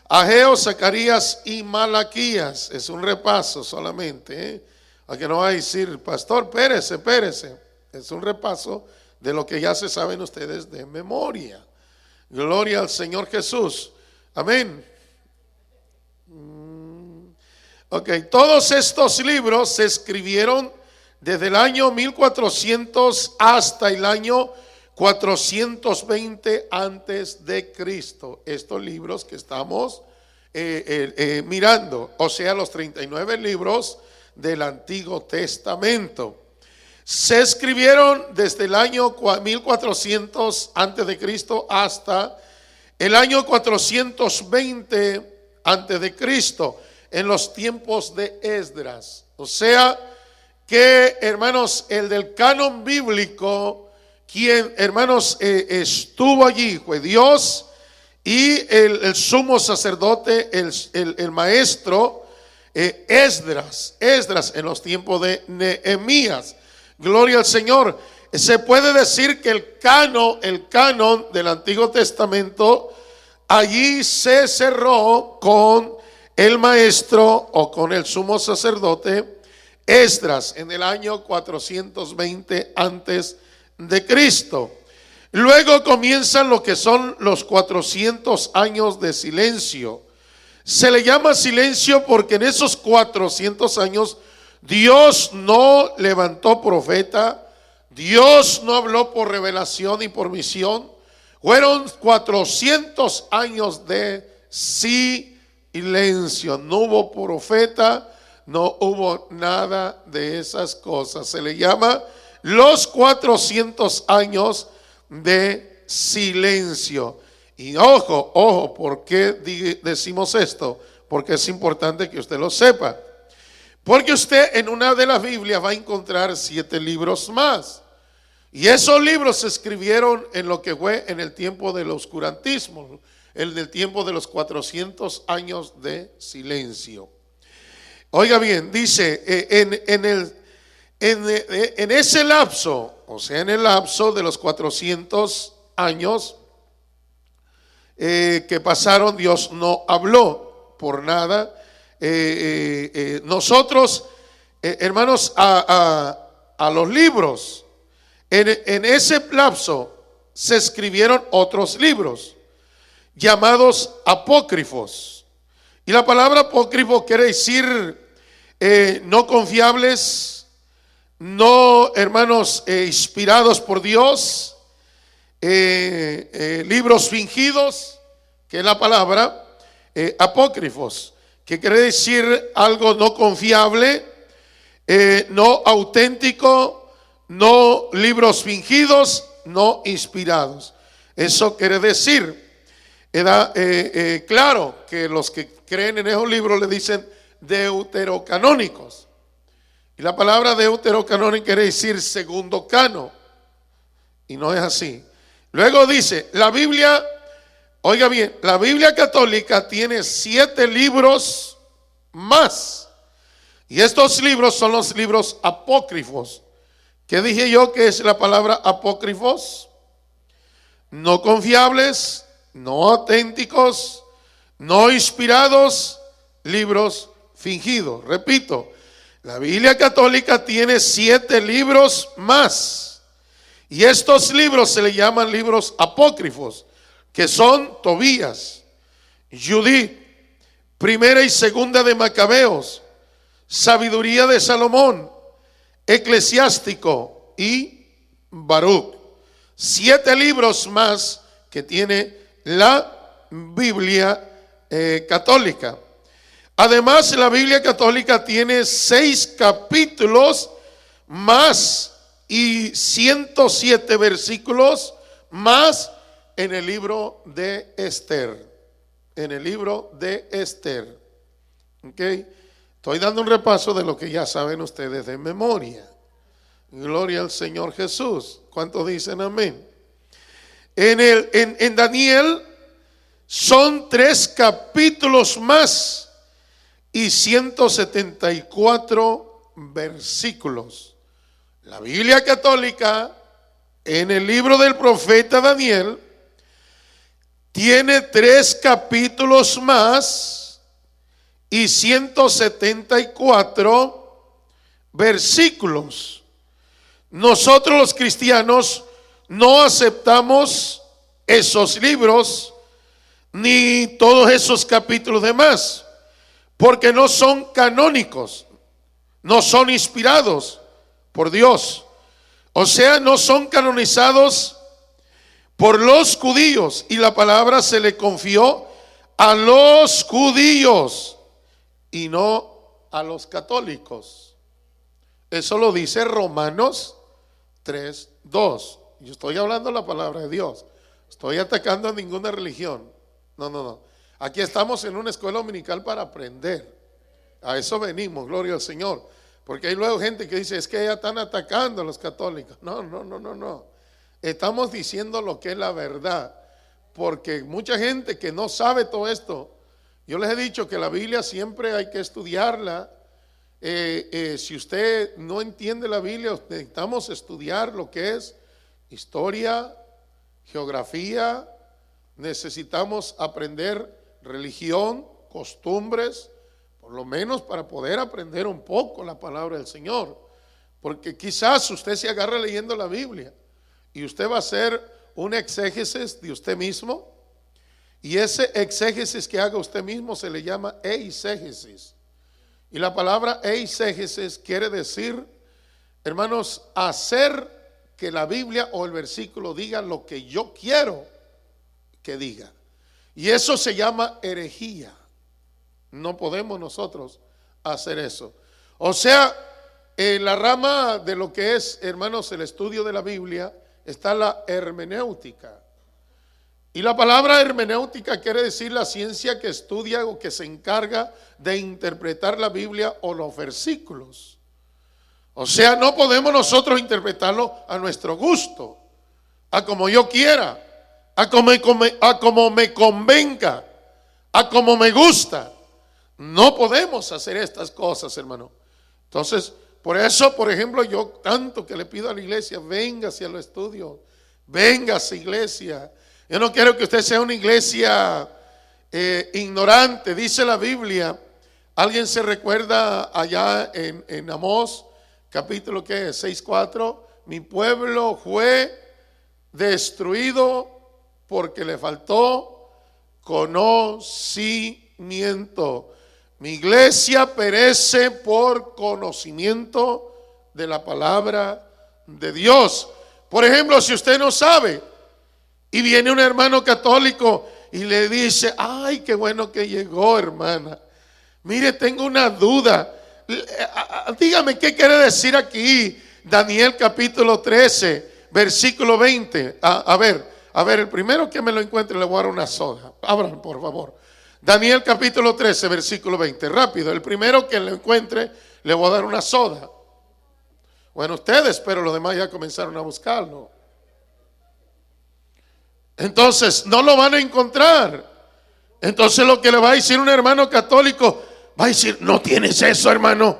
Ageo, Zacarías y Malaquías. Es un repaso solamente, a que no va a decir, pastor, pérese. Es un repaso de lo que ya se saben ustedes de memoria. Gloria al Señor Jesús. Amén. Ok, todos estos libros se escribieron desde el año 1400 hasta el año 420 antes de Cristo. Estos libros que estamos mirando, o sea, los 39 libros del Antiguo Testamento, se escribieron desde el año 1400 antes de Cristo hasta el año 420 antes de Cristo, en los tiempos de Esdras. O sea que, hermanos, el del canon bíblico, quien, hermanos, estuvo allí fue Dios y el sumo sacerdote, el maestro Esdras en los tiempos de Nehemías. Gloria al Señor. Se puede decir que el canon del Antiguo Testamento allí se cerró con el maestro o con el sumo sacerdote Esdras en el año 420 antes de Cristo. Luego comienzan lo que son los 400 años de silencio. Se le llama silencio porque en esos 400 años Dios no levantó profeta, Dios no habló por revelación y por visión. Fueron 400 años de silencio. No hubo profeta, no hubo nada de esas cosas. Se le llama los 400 años de silencio. Y ojo, ¿por qué decimos esto? Porque es importante que usted lo sepa. Porque usted en una de las Biblias va a encontrar 7 libros más. Y esos libros se escribieron en lo que fue en el tiempo del oscurantismo, en el tiempo de los 400 años de silencio. Oiga bien, dice, en ese lapso, o sea, en el lapso de los 400 años que pasaron, Dios no habló por nada. Nosotros, hermanos, a los libros, en ese lapso se escribieron otros libros llamados apócrifos. Y la palabra apócrifo quiere decir no confiables, no, hermanos, inspirados por Dios, libros fingidos, que es la palabra apócrifos, que quiere decir algo no confiable, no auténtico, no libros fingidos, no inspirados. Eso quiere decir, claro que los que creen en esos libros le dicen deuterocanónicos. Y la palabra deuterocanónico quiere decir segundo cano. Y no es así. Luego dice, la Biblia, oiga bien, la Biblia católica tiene 7 libros más. Y estos libros son los libros apócrifos. ¿Qué dije yo que es la palabra apócrifos? No confiables, no auténticos, no inspirados, libros fingidos. Repito, la Biblia católica tiene 7 libros más. Y estos libros se le llaman libros apócrifos, que son Tobías, Judith, Primera y Segunda de Macabeos, Sabiduría de Salomón, Eclesiástico y Baruch. 7 libros más que tiene la Biblia católica. Además, la Biblia católica tiene 6 capítulos más y 107 versículos más en el libro de Esther. En el libro de Esther. ¿Ok? Estoy dando un repaso de lo que ya saben ustedes de memoria. Gloria al Señor Jesús. ¿Cuántos dicen amén? En Daniel son 3 capítulos más y 174 versículos. La Biblia católica, en el libro del profeta Daniel, tiene 3 capítulos más y 174 versículos. Nosotros los cristianos no aceptamos esos libros ni todos esos capítulos de más, porque no son canónicos, no son inspirados por Dios. O sea, no son canonizados por los judíos, y la palabra se le confió a los judíos y no a los católicos. Eso lo dice Romanos 3:2. Yo estoy hablando la palabra de Dios. Estoy atacando a ninguna religión. No. Aquí estamos en una escuela dominical para aprender. A eso venimos, gloria al Señor. Porque hay luego gente que dice, es que ya están atacando a los católicos. No. Estamos diciendo lo que es la verdad. Porque mucha gente que no sabe todo esto, yo les he dicho que la Biblia siempre hay que estudiarla. Si usted no entiende la Biblia, necesitamos estudiar lo que es historia, geografía, necesitamos aprender religión, costumbres, por lo menos para poder aprender un poco la palabra del Señor. Porque quizás usted se agarre leyendo la Biblia y usted va a hacer un exégesis de usted mismo, y ese exégesis que haga usted mismo se le llama eisegesis. Y la palabra eisegesis quiere decir, hermanos, hacer que la Biblia o el versículo diga lo que yo quiero que diga. Y eso se llama herejía. No podemos nosotros hacer eso. O sea, en la rama de lo que es, hermanos, el estudio de la Biblia, está la hermenéutica. Y la palabra hermenéutica quiere decir la ciencia que estudia o que se encarga de interpretar la Biblia o los versículos. O sea, no podemos nosotros interpretarlo a nuestro gusto, a como yo quiera, a como me convenga, a como me gusta. No podemos hacer estas cosas, hermano. Entonces, por eso, por ejemplo, yo tanto que le pido a la iglesia, véngase a los estudios, véngase, iglesia. Yo no quiero que usted sea una iglesia ignorante. Dice la Biblia, alguien se recuerda allá en Amós, capítulo 6:4, mi pueblo fue destruido porque le faltó conocimiento. Mi iglesia perece por conocimiento de la palabra de Dios. Por ejemplo, si usted no sabe y viene un hermano católico y le dice, ay, qué bueno que llegó, hermana. Mire, tengo una duda. Dígame qué quiere decir aquí Daniel capítulo 13, versículo 20. A ver, el primero que me lo encuentre le voy a dar una soda. Abran, por favor. Daniel capítulo 13, versículo 20. Rápido, el primero que lo encuentre le voy a dar una soda. Bueno, ustedes, pero los demás ya comenzaron a buscarlo. Entonces, no lo van a encontrar. Entonces lo que le va a decir un hermano católico, va a decir, no tienes eso, hermano.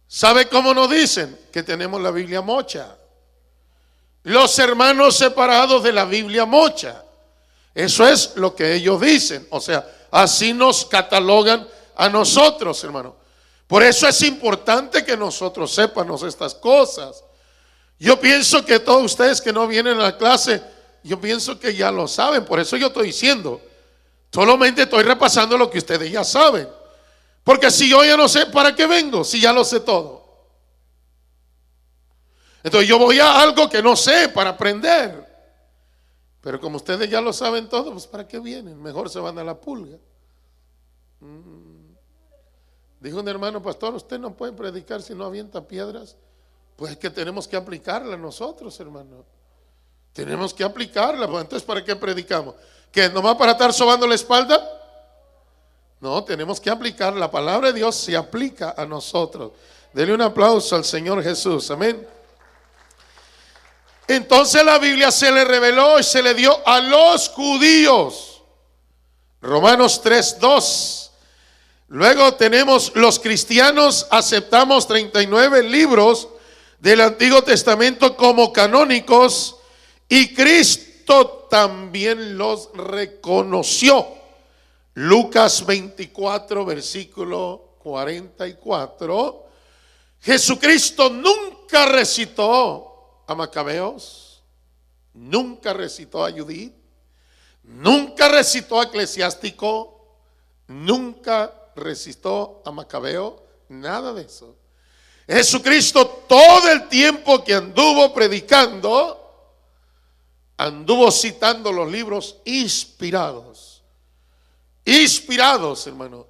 ¿Sabe cómo nos dicen? Que tenemos la Biblia mocha. Los hermanos separados de la Biblia mocha. Eso es lo que ellos dicen. O sea, así nos catalogan a nosotros, hermano. Por eso es importante que nosotros sepamos estas cosas. Yo pienso que todos ustedes que no vienen a la clase, yo pienso que ya lo saben. Por eso yo estoy diciendo, solamente estoy repasando lo que ustedes ya saben. Porque si yo ya no sé, ¿para qué vengo? Si ya lo sé todo. Entonces yo voy a algo que no sé para aprender. Pero como ustedes ya lo saben todo, pues ¿para qué vienen? Mejor se van a la pulga. Dijo un hermano, pastor, usted no puede predicar si no avienta piedras. Pues es que tenemos que aplicarla nosotros, hermano. Tenemos que aplicarla. Pues entonces, ¿para qué predicamos? ¿Que nomás para estar sobando la espalda? No, tenemos que aplicar. La palabra de Dios se aplica a nosotros. Dele un aplauso al Señor Jesús. Amén. Entonces la Biblia se le reveló y se le dio a los judíos. Romanos 3:2. Luego tenemos los cristianos, aceptamos 39 libros del Antiguo Testamento como canónicos, y Cristo también los reconoció. Lucas 24, versículo 44. Jesucristo nunca recitó a Macabeos, nunca recitó a Judith, nunca recitó a Eclesiástico, nunca recitó a Macabeo, nada de eso. Jesucristo todo el tiempo que anduvo predicando, anduvo citando los libros inspirados. Inspirados, hermano.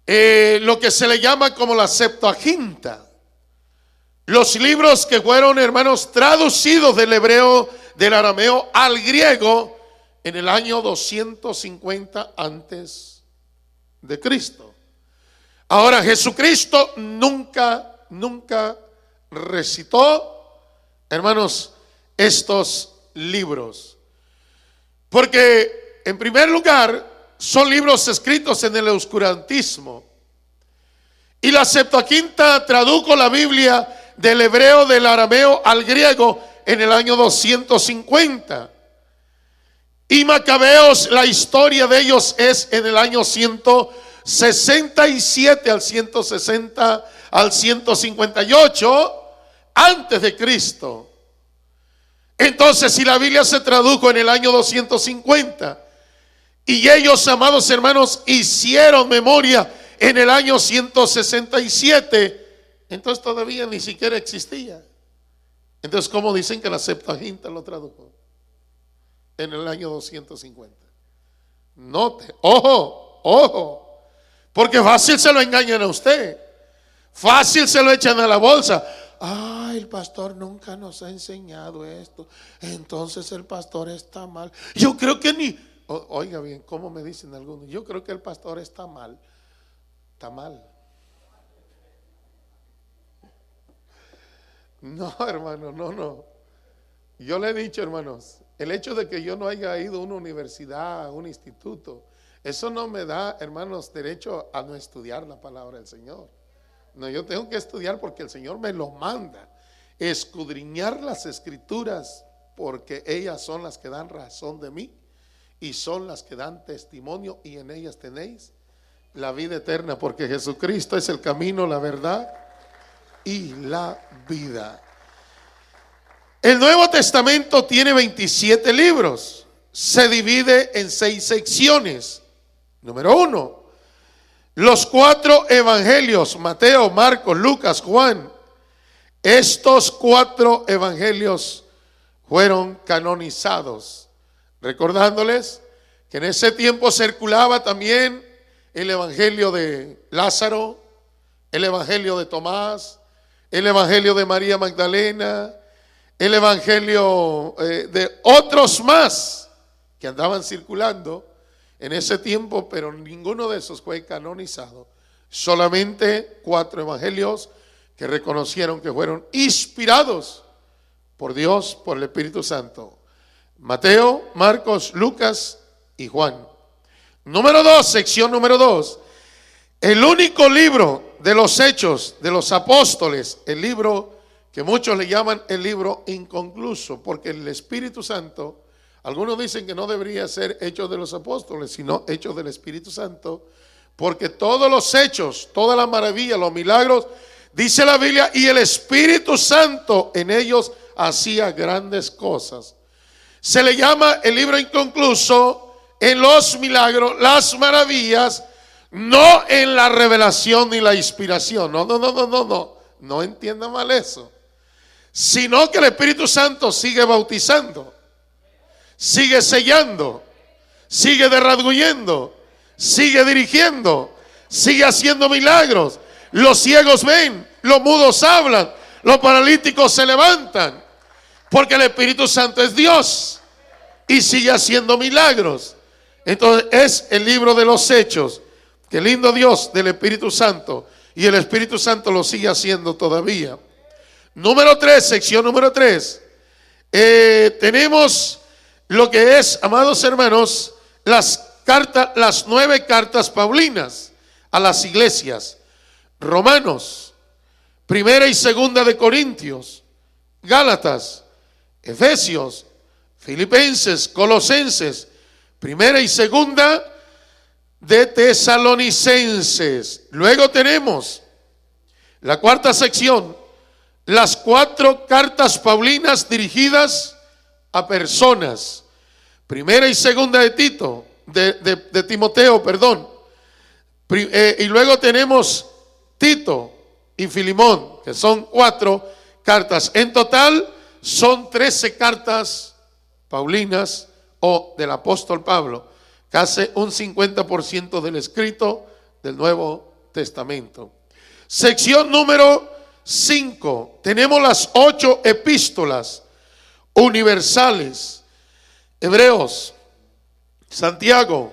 Lo que se le llama como la Septuaginta. Los libros que fueron, hermanos, traducidos del hebreo, del arameo al griego en el año 250 antes de Cristo. Ahora, Jesucristo nunca recitó, hermanos, estos libros. Porque, en primer lugar, son libros escritos en el oscurantismo. Y la Septuaginta tradujo la Biblia del hebreo, del arameo al griego en el año 250. Y Macabeos, la historia de ellos es en el año 167 al 160 al 158 antes de Cristo. Entonces, si la Biblia se tradujo en el año 250 y ellos, amados hermanos, hicieron memoria en el año 167, entonces todavía ni siquiera existía. Entonces, ¿cómo dicen que la Septuaginta lo tradujo en el año 250? Note, ojo, porque fácil se lo engañan a usted, fácil se lo echan a la bolsa. El pastor nunca nos ha enseñado esto, entonces el pastor está mal. Yo creo que ni, oiga bien, ¿cómo me dicen algunos? Yo creo que el pastor está mal. Está mal. No, hermano, no. Yo le he dicho, hermanos, el hecho de que yo no haya ido a una universidad, a un instituto, eso no me da, hermanos, derecho a no estudiar la palabra del Señor. No, yo tengo que estudiar porque el Señor me lo manda. Escudriñar las escrituras, porque ellas son las que dan razón de mí y son las que dan testimonio, y en ellas tenéis la vida eterna, porque Jesucristo es el camino, la verdad y la vida. El Nuevo Testamento tiene 27 libros. Se divide en 6 secciones. Número 1, los 4 evangelios: Mateo, Marcos, Lucas, Juan. Estos 4 evangelios fueron canonizados, recordándoles que en ese tiempo circulaba también el evangelio de Lázaro, el evangelio de Tomás, el evangelio de María Magdalena, el evangelio de otros más que andaban circulando en ese tiempo, pero ninguno de esos fue canonizado. Solamente 4 evangelios que reconocieron que fueron inspirados por Dios, por el Espíritu Santo: Mateo, Marcos, Lucas y Juan. Número 2, sección número 2, el único libro de los Hechos de los Apóstoles, el libro que muchos le llaman el libro inconcluso, porque el Espíritu Santo, algunos dicen que no debería ser Hechos de los Apóstoles, sino Hechos del Espíritu Santo, porque todos los hechos, toda la maravilla, los milagros, dice la Biblia, y el Espíritu Santo en ellos hacía grandes cosas. Se le llama el libro inconcluso en los milagros, las maravillas, no en la revelación ni la inspiración. No entienda mal eso. Sino que el Espíritu Santo sigue bautizando, sigue sellando, sigue derradguyendo, sigue dirigiendo, sigue haciendo milagros. Los ciegos ven, los mudos hablan, los paralíticos se levantan, porque el Espíritu Santo es Dios y sigue haciendo milagros. Entonces es el libro de los Hechos. Qué lindo Dios del Espíritu Santo, y el Espíritu Santo lo sigue haciendo todavía. Número 3, sección número 3. Tenemos lo que es, amados hermanos, las 9 cartas paulinas a las iglesias: Romanos, Primera y Segunda de Corintios, Gálatas, Efesios, Filipenses, Colosenses, primera y segunda de Tesalonicenses. Luego tenemos la cuarta sección, las 4 cartas paulinas dirigidas a personas. Primera y segunda de Tito, de Timoteo, perdón. Y luego tenemos Tito y Filimón, que son 4 cartas. En total son 13 cartas paulinas o del apóstol Pablo, casi un 50% del escrito del Nuevo Testamento. Sección número 5. Tenemos las 8 epístolas universales: Hebreos, Santiago,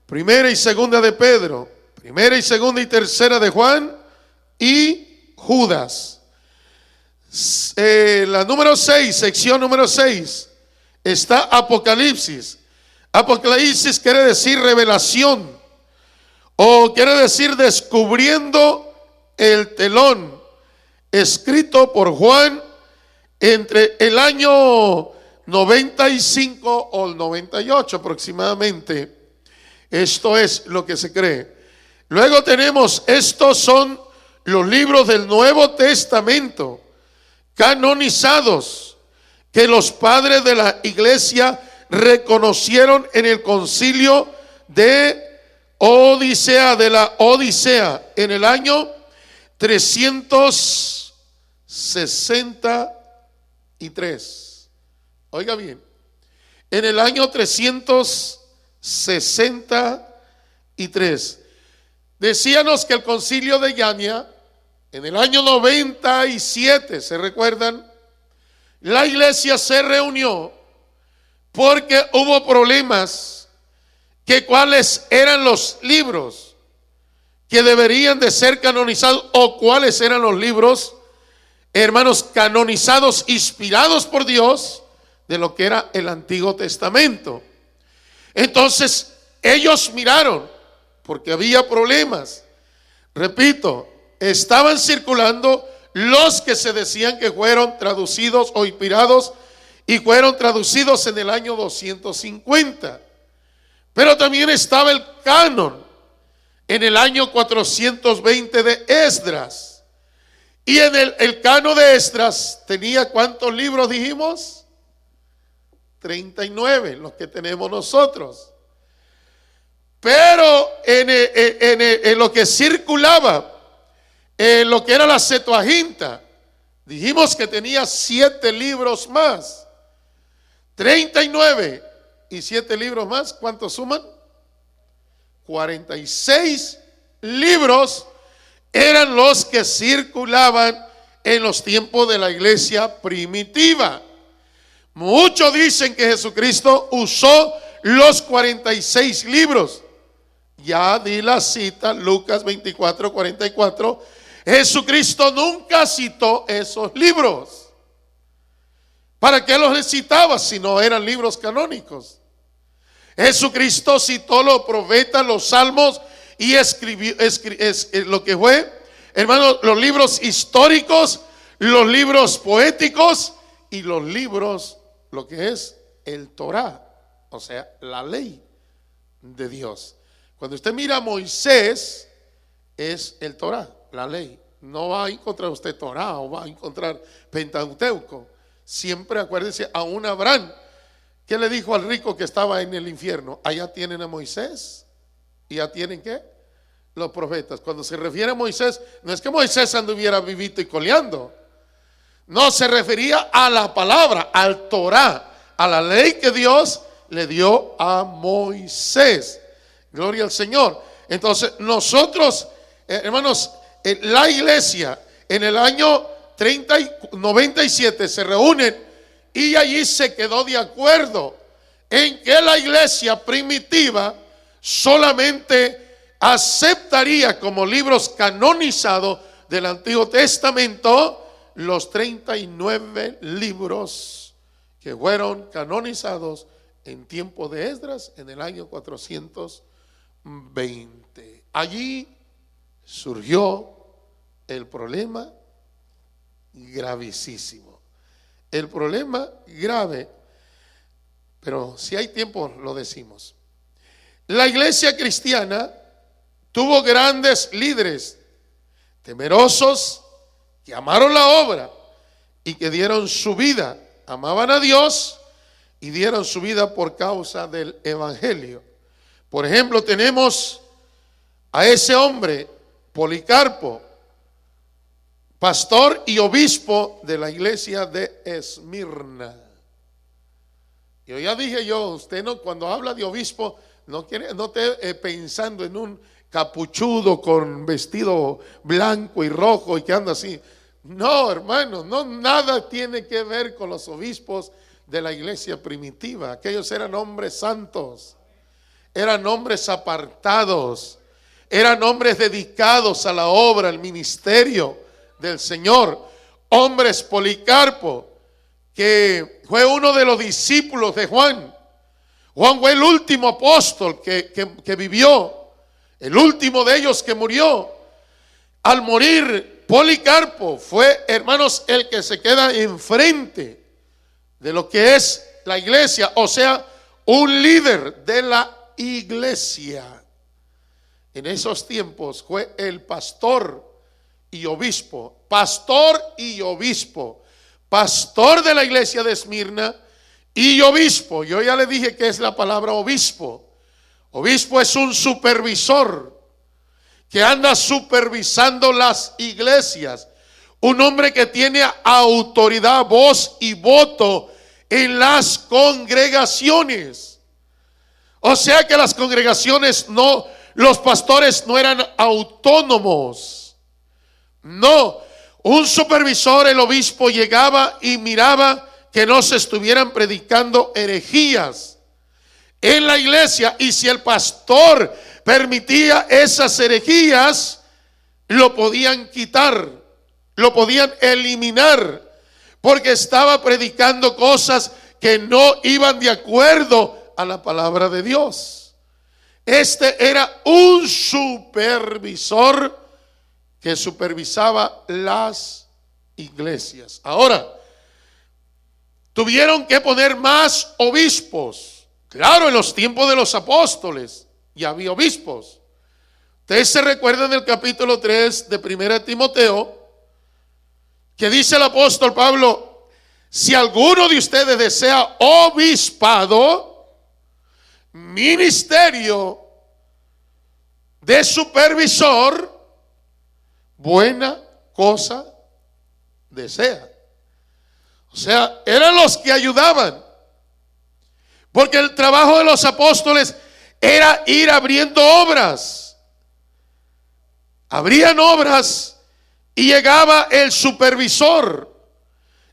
primera y segunda de Pedro, primera y segunda y tercera de Juan y Judas. La número 6, sección número 6, está Apocalipsis. Apocalipsis quiere decir revelación, o quiere decir descubriendo el telón, escrito por Juan entre el año 95 o el 98 aproximadamente. Esto es lo que se cree. Luego tenemos, estos son los libros del Nuevo Testamento canonizados, que los padres de la iglesia reconocieron en el concilio de la Odisea, en el año 363. Oiga bien, en el año 363. Decíamos que el concilio de Yania, en el año 97, ¿se recuerdan? La iglesia se reunió porque hubo problemas, que cuáles eran los libros que deberían de ser canonizados, o cuáles eran los libros, hermanos, canonizados, inspirados por Dios, de lo que era el Antiguo Testamento. Entonces ellos miraron, porque había problemas. Repito, estaban circulando los que se decían que fueron traducidos o inspirados, y fueron traducidos en el año 250. Pero también estaba el canon en el año 420 de Esdras. Y en el canon de Esdras tenía, ¿cuántos libros dijimos? 39, los que tenemos nosotros. Pero en lo que circulaba, en lo que era la Septuaginta, dijimos que tenía 7 libros más. 39 y 7 libros más, ¿cuántos suman? 46 libros eran los que circulaban en los tiempos de la iglesia primitiva. Muchos dicen que Jesucristo usó los 46 libros. Ya di la cita, Lucas 24, 44. Jesucristo nunca citó esos libros. ¿Para qué los citaba si no eran libros canónicos? Jesucristo citó los profetas, los salmos, y escribió lo que fue, hermanos, los libros históricos, los libros poéticos y los libros, lo que es el Torá, o sea, la ley de Dios. Cuando usted mira a Moisés, es el Torá, la ley. No va a encontrar usted Torá o va a encontrar Pentateuco. Siempre acuérdense, aún Abraham, ¿qué le dijo al rico que estaba en el infierno? Allá tienen a Moisés. ¿Y ya tienen qué? Los profetas. Cuando se refiere a Moisés, no es que Moisés anduviera vivito y coleando. No, se refería a la palabra, al Torá, a la ley que Dios le dio a Moisés. Gloria al Señor. Entonces nosotros, hermanos, la iglesia en el año 97 se reúnen, y allí se quedó de acuerdo en que la iglesia primitiva solamente aceptaría como libros canonizados del Antiguo Testamento los 39 libros que fueron canonizados en tiempo de Esdras en el año 420. Allí surgió el problema gravísimo. El problema grave pero si hay tiempo lo decimos. La iglesia cristiana tuvo grandes líderes temerosos que amaron la obra y que dieron su vida, amaban a Dios y dieron su vida por causa del evangelio. Por ejemplo, tenemos a ese hombre, Policarpo, pastor y obispo de la iglesia de Esmirna. Yo ya dije usted no, cuando habla de obispo, no esté pensando en un capuchudo con vestido blanco y rojo y que anda así. No, hermanos, no, nada tiene que ver con los obispos de la iglesia primitiva. Aquellos eran hombres santos, eran hombres apartados, eran hombres dedicados a la obra, al ministerio del Señor. Hombres, Policarpo, que fue uno de los discípulos de Juan. Juan fue el último apóstol que vivió, el último de ellos que murió. Al morir Policarpo fue, hermanos, el que se queda enfrente de lo que es la iglesia, o sea, un líder de la iglesia. En esos tiempos fue el pastor y obispo, pastor de la iglesia de Esmirna y obispo. Yo ya le dije que es la palabra obispo. Obispo es un supervisor que anda supervisando las iglesias, un hombre que tiene autoridad, voz y voto en las congregaciones. O sea que las congregaciones no, los pastores no eran autónomos. No, un supervisor, el obispo, llegaba y miraba que no se estuvieran predicando herejías en la iglesia, y si el pastor permitía esas herejías, lo podían quitar, lo podían eliminar, porque estaba predicando cosas que no iban de acuerdo a la palabra de Dios. Este era un supervisor que supervisaba las iglesias. Ahora, tuvieron que poner más obispos. Claro, en los tiempos de los apóstoles ya había obispos. Ustedes se recuerdan del capítulo 3 de 1 Timoteo, que dice el apóstol Pablo: si alguno de ustedes desea obispado, ministerio de supervisor, buena cosa desea. O sea, eran los que ayudaban, porque el trabajo de los apóstoles era ir abriendo obras. Abrían obras y llegaba el supervisor,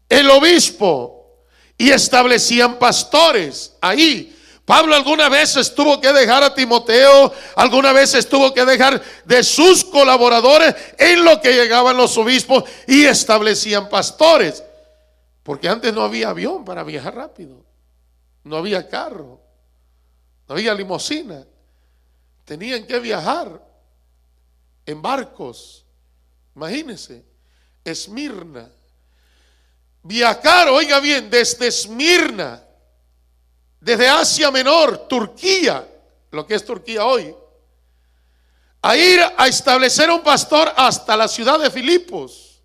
el obispo, y establecían pastores ahí. Pablo alguna vez tuvo que dejar a Timoteo, alguna vez tuvo que dejar de sus colaboradores en lo que llegaban los obispos y establecían pastores. Porque antes no había avión para viajar rápido, no había carro, no había limusina. Tenían que viajar en barcos. Imagínense, Esmirna. Viajar, oiga bien, desde Esmirna, desde Asia Menor, Turquía, lo que es Turquía hoy, a ir a establecer un pastor hasta la ciudad de Filipos.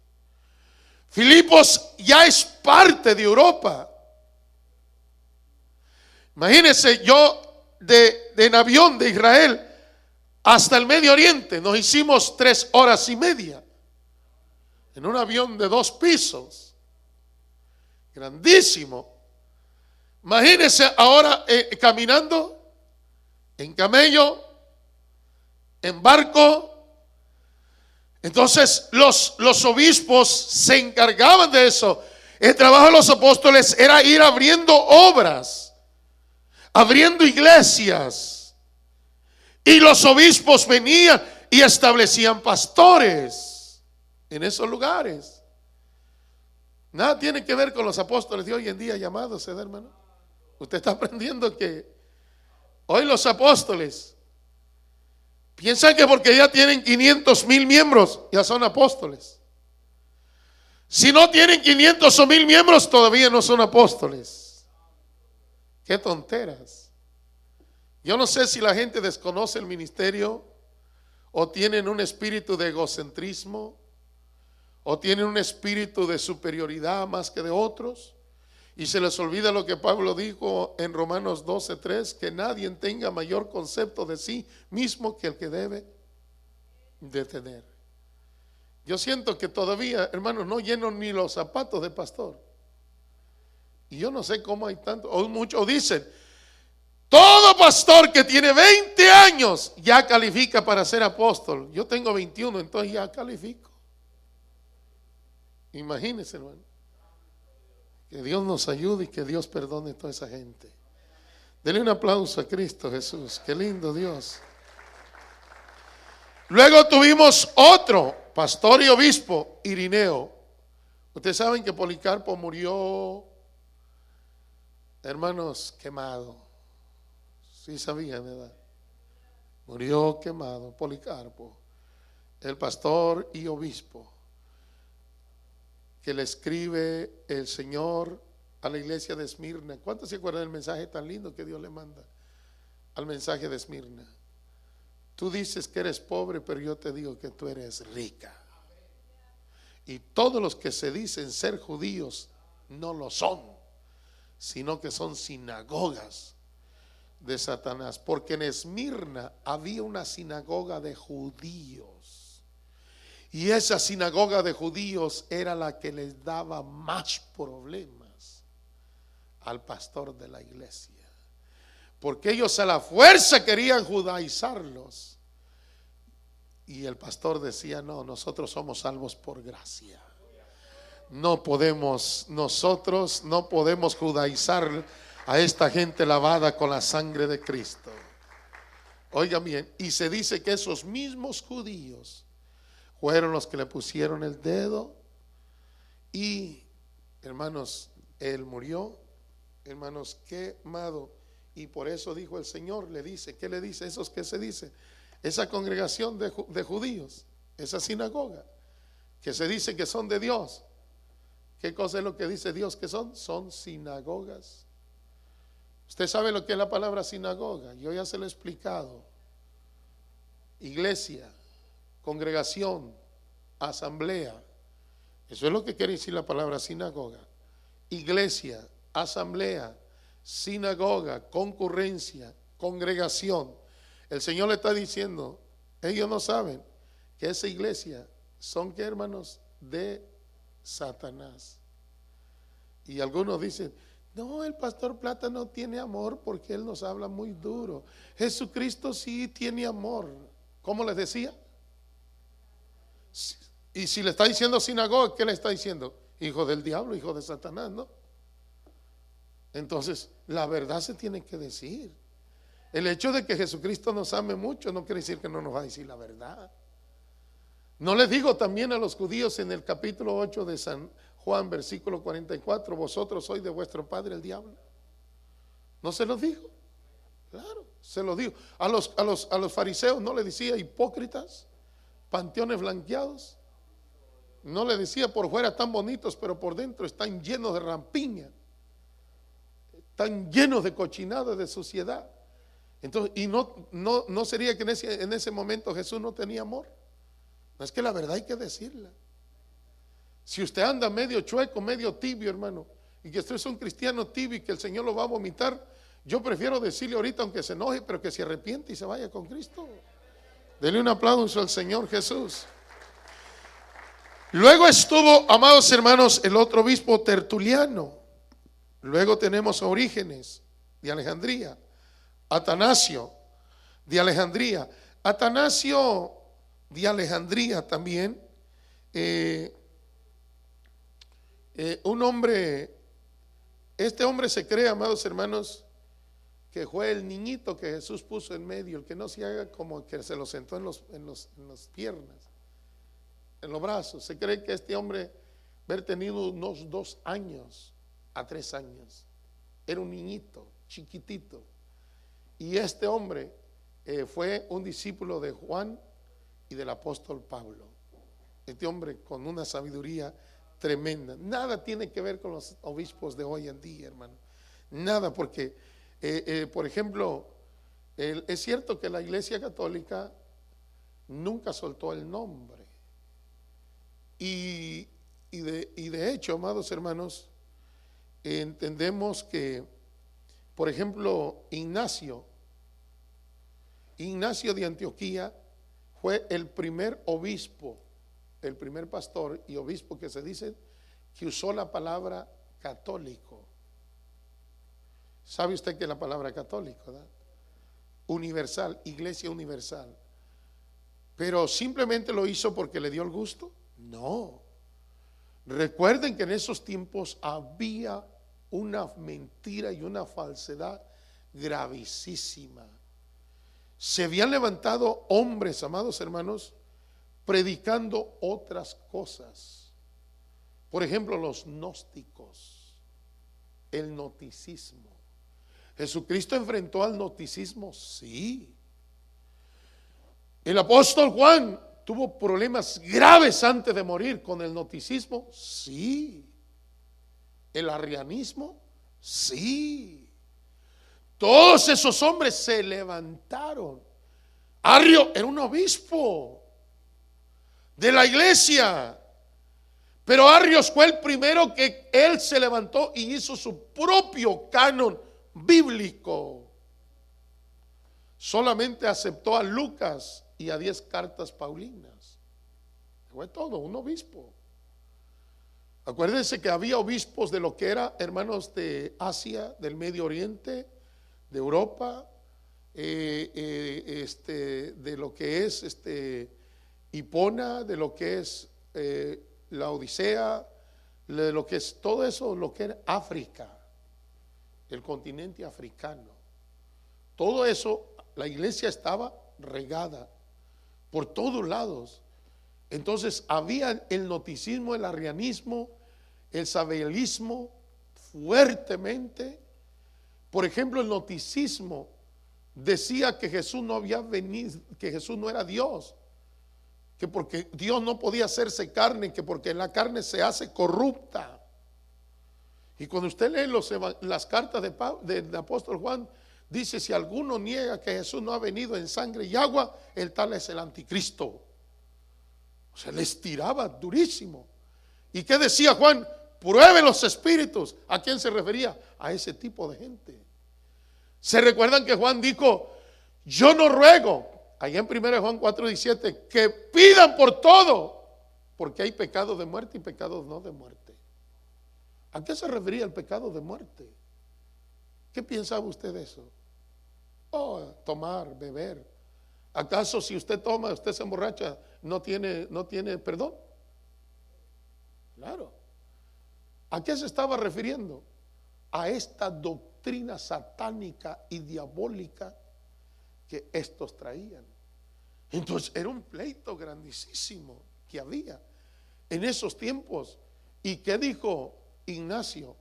Filipos ya es parte de Europa. Imagínense, yo en avión de Israel hasta el Medio Oriente nos hicimos 3 horas y media en un avión de 2 pisos, grandísimo. Imagínense ahora caminando, en camello, en barco. Entonces los obispos se encargaban de eso. El trabajo de los apóstoles era ir abriendo obras, abriendo iglesias, y los obispos venían y establecían pastores en esos lugares. Nada tiene que ver con los apóstoles de hoy en día llamados, hermano. Usted está aprendiendo que hoy los apóstoles piensan que porque ya tienen 500,000 miembros ya son apóstoles. Si no tienen 500 o 1000 miembros todavía no son apóstoles. Qué tonteras. Yo no sé si la gente desconoce el ministerio o tienen un espíritu de egocentrismo o tienen un espíritu de superioridad más que de otros y se les olvida lo que Pablo dijo en Romanos 12:3, que nadie tenga mayor concepto de sí mismo que el que debe de tener. Yo siento que todavía, hermanos, no lleno ni los zapatos de pastor. Y yo no sé cómo hay tanto, o muchos dicen, todo pastor que tiene 20 años ya califica para ser apóstol. Yo tengo 21, entonces ya califico. Imagínense, hermano. Que Dios nos ayude y que Dios perdone a toda esa gente. Denle un aplauso a Cristo Jesús. Qué lindo Dios. Luego tuvimos otro pastor y obispo, Irineo. Ustedes saben que Policarpo murió, hermanos, quemado. Sí sabían, ¿verdad? Murió quemado Policarpo, el pastor y obispo que le escribe el Señor a la iglesia de Esmirna. ¿Cuántos se acuerdan del mensaje tan lindo que Dios le manda al mensaje de Esmirna? Tú dices que eres pobre, pero yo te digo que tú eres rica. Y todos los que se dicen ser judíos no lo son, sino que son sinagogas de Satanás. Porque en Esmirna había una sinagoga de judíos. Y esa sinagoga de judíos era la que les daba más problemas al pastor de la iglesia. Porque ellos a la fuerza querían judaizarlos. Y el pastor decía, no, nosotros somos salvos por gracia. Nosotros no podemos judaizar a esta gente lavada con la sangre de Cristo. Oigan bien, y se dice que esos mismos judíos fueron los que le pusieron el dedo y, hermanos, él murió, hermanos, quemado. Y por eso dijo el Señor, le dice, ¿qué le dice? Esos que se dice, esa congregación de judíos, esa sinagoga, que se dice que son de Dios. ¿Qué cosa es lo que dice Dios que son? Son sinagogas. Usted sabe lo que es la palabra sinagoga, yo ya se lo he explicado. Iglesia, congregación, asamblea. Eso es lo que quiere decir la palabra sinagoga. Iglesia, asamblea, sinagoga, concurrencia, congregación. El Señor le está diciendo, ellos no saben que esa iglesia son, ¿qué, hermanos? De Satanás. Y algunos dicen, no, el pastor Plata no tiene amor porque él nos habla muy duro. Jesucristo sí tiene amor. ¿Cómo les decía? Y si le está diciendo sinagoga, ¿qué le está diciendo? Hijo del diablo, hijo de Satanás, ¿no? Entonces, la verdad se tiene que decir. El hecho de que Jesucristo nos ame mucho no quiere decir que no nos va a decir la verdad. No les digo también a los judíos en el capítulo 8 de San Juan, versículo 44, vosotros sois de vuestro padre el diablo. ¿No se los dijo? Claro, se los dijo. A los fariseos no le decía hipócritas, panteones blanqueados. No le decía por fuera tan bonitos, pero por dentro están llenos de rampiña, están llenos de cochinada, de suciedad. Entonces, y no sería que en ese momento Jesús no tenía amor. No, es que la verdad hay que decirla. Si usted anda medio chueco, medio tibio, hermano, y que usted es un cristiano tibio y que el Señor lo va a vomitar, yo prefiero decirle ahorita, aunque se enoje, pero que se arrepiente y se vaya con Cristo. Dele un aplauso al Señor Jesús. Luego estuvo, amados hermanos, el otro obispo Tertuliano. Luego tenemos a Orígenes de Alejandría, Atanasio de Alejandría. Atanasio de Alejandría también, un hombre, este hombre se cree, amados hermanos, que fue el niñito que Jesús puso en medio, el que no se haga como que se lo sentó en las piernas, en los brazos. Se cree que este hombre haber tenido unos 2 años a 3 años, era un niñito chiquitito, y este hombre fue un discípulo de Juan y del apóstol Pablo. Este hombre con una sabiduría tremenda. Nada tiene que ver con los obispos de hoy en día, hermano. Nada, porque Por ejemplo, es cierto que la Iglesia Católica nunca soltó el nombre. Y de hecho, amados hermanos, entendemos que, por ejemplo, Ignacio de Antioquía fue el primer obispo, el primer pastor y obispo que se dice que usó la palabra católico. ¿Sabe usted que la palabra católico, ¿verdad? Universal, iglesia universal. Pero simplemente lo hizo porque le dio el gusto. No. Recuerden que en esos tiempos había una mentira y una falsedad gravísima. Se habían levantado hombres, amados hermanos, predicando otras cosas. Por ejemplo, los gnósticos, el gnosticismo. ¿Jesucristo enfrentó al gnosticismo? Sí. El apóstol Juan tuvo problemas graves antes de morir con el gnosticismo. Sí. El arrianismo. Sí. Todos esos hombres se levantaron. Arrio era un obispo de la iglesia, pero Arrios fue el primero que él se levantó y hizo su propio canon bíblico. Solamente aceptó a Lucas y a 10 cartas paulinas. Fue todo, un obispo. Acuérdense que había obispos de lo que era, hermanos, de Asia, del Medio Oriente, de Europa, de lo que es Hipona, de lo que es la Odisea, de lo que es todo eso, lo que era África, el continente africano. Todo eso, la iglesia estaba regada por todos lados. Entonces había el gnosticismo, el arrianismo, el sabelismo fuertemente. Por ejemplo, el gnosticismo decía que Jesús no había venido, que Jesús no era Dios, que porque Dios no podía hacerse carne, que porque la carne se hace corrupta. Y cuando usted lee las cartas del apóstol Juan, dice: si alguno niega que Jesús no ha venido en sangre y agua, el tal es el anticristo. O sea, les tiraba durísimo. ¿Y qué decía Juan? Prueben los espíritus. ¿A quién se refería? A ese tipo de gente. ¿Se recuerdan que Juan dijo: yo no ruego, allá en 1 Juan 4:17, que pidan por todo, porque hay pecados de muerte y pecados no de muerte? ¿A qué se refería el pecado de muerte? ¿Qué pensaba usted de eso? Oh, tomar, beber. ¿Acaso si usted toma, usted se emborracha, no tiene perdón? Claro. ¿A qué se estaba refiriendo? A esta doctrina satánica y diabólica que estos traían. Entonces era un pleito grandísimo que había en esos tiempos. ¿Y qué dijo Ignacio?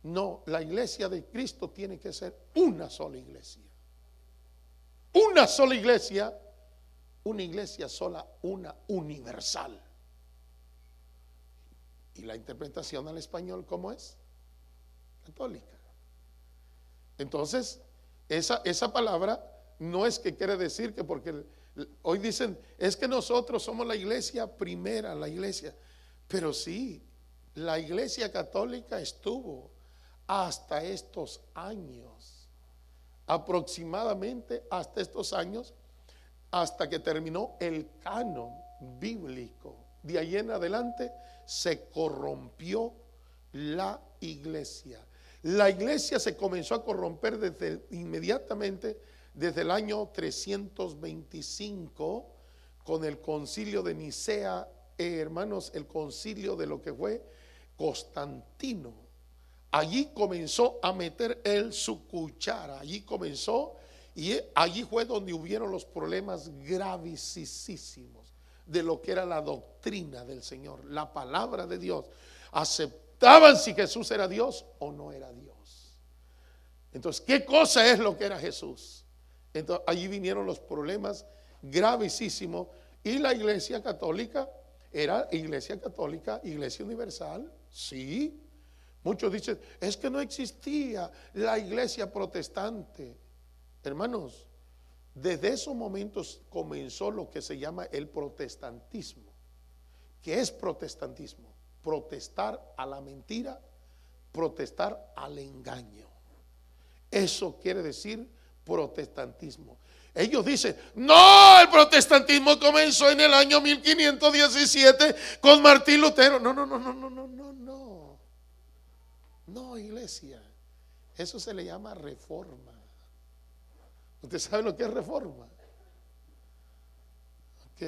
No, la iglesia de Cristo tiene que ser una sola iglesia. Una sola iglesia, una iglesia sola, una universal. ¿Y la interpretación al español cómo es? Católica. Entonces, esa palabra no es que quiere decir que porque hoy dicen, es que nosotros somos la iglesia primera, la iglesia. Pero sí, la iglesia católica estuvo hasta estos años, aproximadamente hasta estos años, hasta que terminó el canon bíblico. De ahí en adelante se corrompió la iglesia. La iglesia se comenzó a corromper inmediatamente desde el año 325 con el concilio de Nicea, hermanos, el concilio de lo que fue Constantino. Allí comenzó a meter él su cuchara, allí comenzó, y allí fue donde hubieron los problemas gravísimos de lo que era la doctrina del Señor, la palabra de Dios. Aceptaban si Jesús era Dios o no era Dios. Entonces, ¿qué cosa es lo que era Jesús? Entonces, allí vinieron los problemas gravísimos. Y la iglesia católica era iglesia católica, iglesia universal, sí, Muchos dicen, es que no existía la iglesia protestante. Hermanos, desde esos momentos comenzó lo que se llama el protestantismo. ¿Qué es protestantismo? Protestar a la mentira, protestar al engaño. Eso quiere decir protestantismo. Ellos dicen, no, el protestantismo comenzó en el año 1517 con Martín Lutero. No, no, no, no, no, no, no, no. No, iglesia. Eso se le llama reforma. ¿Usted sabe lo que es reforma? Ok.